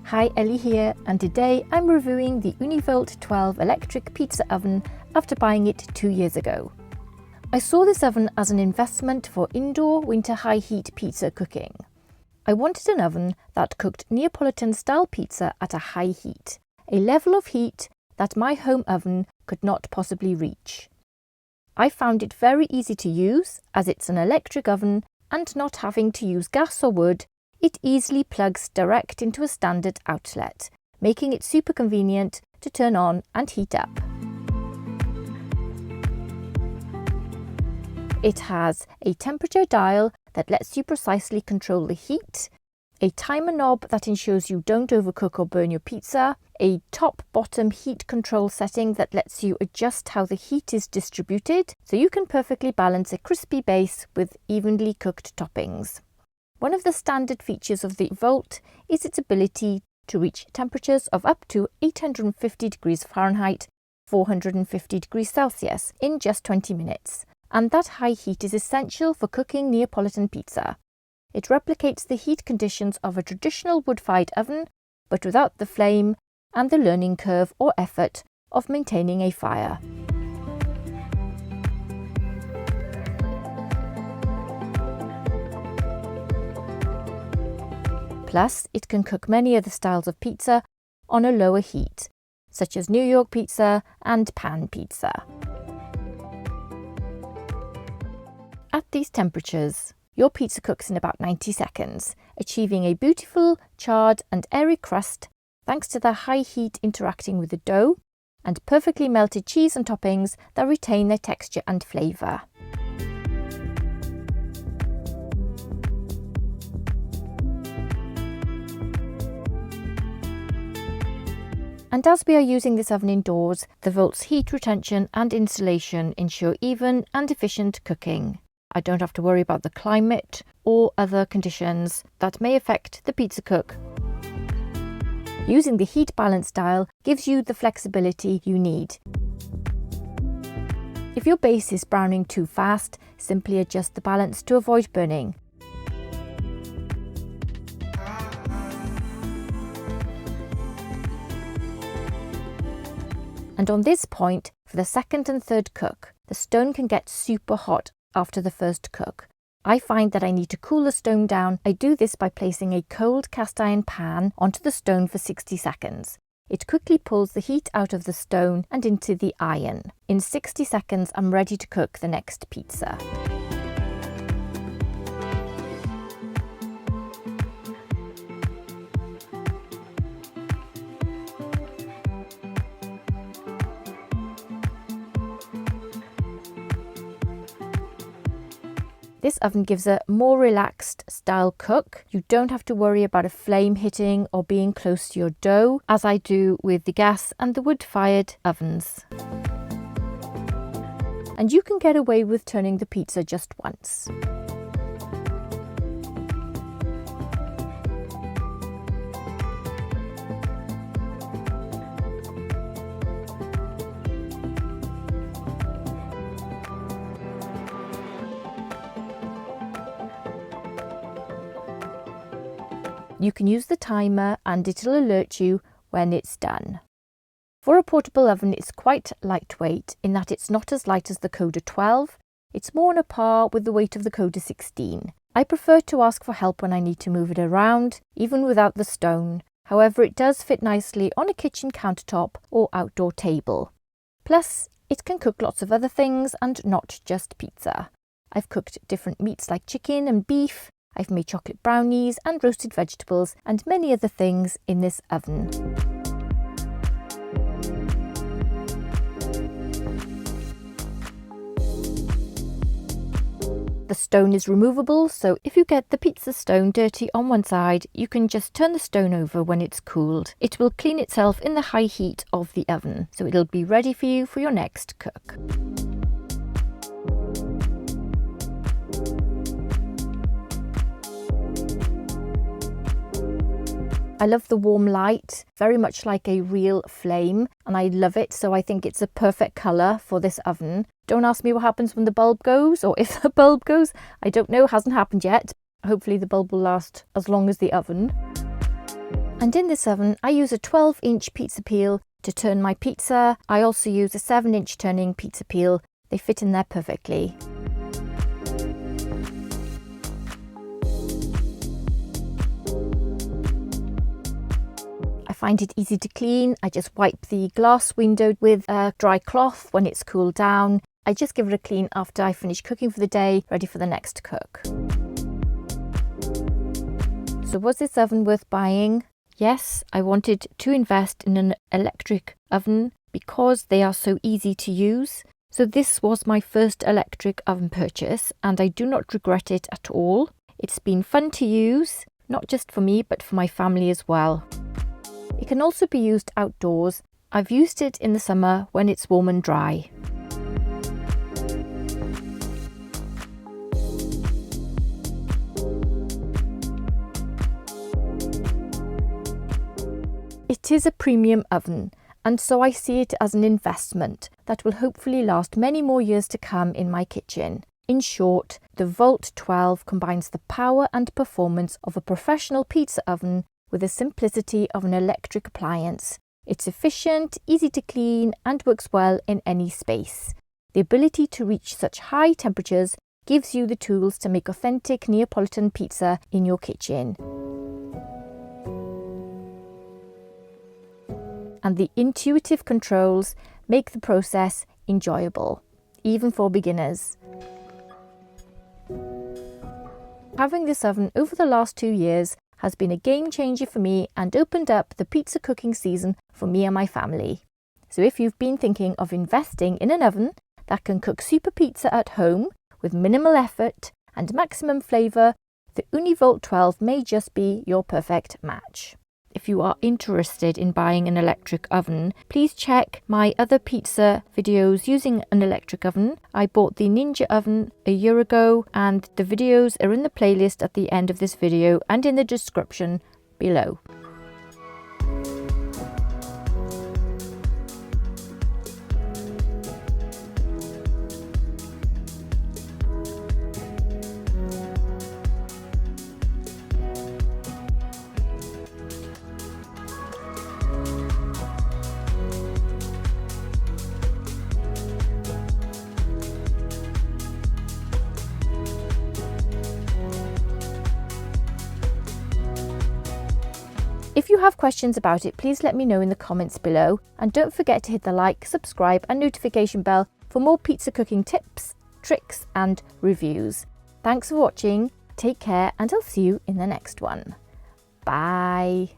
Hi, Ellie here, and today I'm reviewing the Ooni Volt 12 electric pizza oven after buying it 2 years ago. I saw this oven as an investment for indoor winter high heat pizza cooking. I wanted an oven that cooked Neapolitan style pizza at a high heat, a level of heat that my home oven could not possibly reach. I found it very easy to use as it's an electric oven, and not having to use gas or wood, it easily plugs direct into a standard outlet, making it super convenient to turn on and heat up. It has a temperature dial that lets you precisely control the heat, a timer knob that ensures you don't overcook or burn your pizza, a top-bottom heat control setting that lets you adjust how the heat is distributed so you can perfectly balance a crispy base with evenly cooked toppings. One of the standard features of the Volt is its ability to reach temperatures of up to 850 degrees Fahrenheit, 450 degrees Celsius in just 20 minutes. And that high heat is essential for cooking Neapolitan pizza. It replicates the heat conditions of a traditional wood-fired oven, but without the flame and the learning curve or effort of maintaining a fire. Plus, it can cook many other styles of pizza on a lower heat, such as New York pizza and pan pizza. At these temperatures, your pizza cooks in about 90 seconds, achieving a beautiful, charred and airy crust thanks to the high heat interacting with the dough and perfectly melted cheese and toppings that retain their texture and flavour. And as we are using this oven indoors, the Volt's heat retention and insulation ensure even and efficient cooking. I don't have to worry about the climate or other conditions that may affect the pizza cook. Using the heat balance dial gives you the flexibility you need. If your base is browning too fast, simply adjust the balance to avoid burning. And on this point, for the second and third cook, the stone can get super hot after the first cook. I find that I need to cool the stone down. I do this by placing a cold cast iron pan onto the stone for 60 seconds. It quickly pulls the heat out of the stone and into the iron. In 60 seconds, I'm ready to cook the next pizza. This oven gives a more relaxed style cook. You don't have to worry about a flame hitting or being close to your dough, as I do with the gas and the wood-fired ovens. And you can get away with turning the pizza just once. You can use the timer and it'll alert you when it's done. For a portable oven, it's quite lightweight in that it's not as light as the Coda 12. It's more on a par with the weight of the Coda 16. I prefer to ask for help when I need to move it around, even without the stone. However, it does fit nicely on a kitchen countertop or outdoor table. Plus, it can cook lots of other things and not just pizza. I've cooked different meats like chicken and beef. I've made chocolate brownies and roasted vegetables and many other things in this oven. The stone is removable, so if you get the pizza stone dirty on one side, you can just turn the stone over when it's cooled. It will clean itself in the high heat of the oven, so it'll be ready for you for your next cook. I love the warm light, very much like a real flame, and I love it, so I think it's a perfect colour for this oven. Don't ask me what happens when the bulb goes, or if the bulb goes. I don't know, hasn't happened yet. Hopefully the bulb will last as long as the oven. And in this oven, I use a 12-inch pizza peel to turn my pizza. I also use a 7-inch turning pizza peel. They fit in there perfectly. I find it easy to clean. I just wipe the glass window with a dry cloth when it's cooled down. I just give it a clean after I finish cooking for the day, ready for the next cook. So was this oven worth buying? Yes, I wanted to invest in an electric oven because they are so easy to use. So this was my first electric oven purchase and I do not regret it at all. It's been fun to use, not just for me but for my family as well. It can also be used outdoors. I've used it in the summer when it's warm and dry. It is a premium oven, and so I see it as an investment that will hopefully last many more years to come in my kitchen. In short, the Volt 12 combines the power and performance of a professional pizza oven with the simplicity of an electric appliance. It's efficient, easy to clean, and works well in any space. The ability to reach such high temperatures gives you the tools to make authentic Neapolitan pizza in your kitchen. And the intuitive controls make the process enjoyable, even for beginners. Having this oven over the last 2 years has been a game changer for me and opened up the pizza cooking season for me and my family. So if you've been thinking of investing in an oven that can cook super pizza at home with minimal effort and maximum flavour, the Ooni Volt 12 may just be your perfect match. If you are interested in buying an electric oven, please check my other pizza videos using an electric oven. I bought the Ninja oven a year ago and the videos are in the playlist at the end of this video and in the description below. If you have questions about it, please let me know in the comments below, and don't forget to hit the like, subscribe and notification bell for more pizza cooking tips, tricks and reviews. Thanks for watching, take care and I'll see you in the next one. Bye.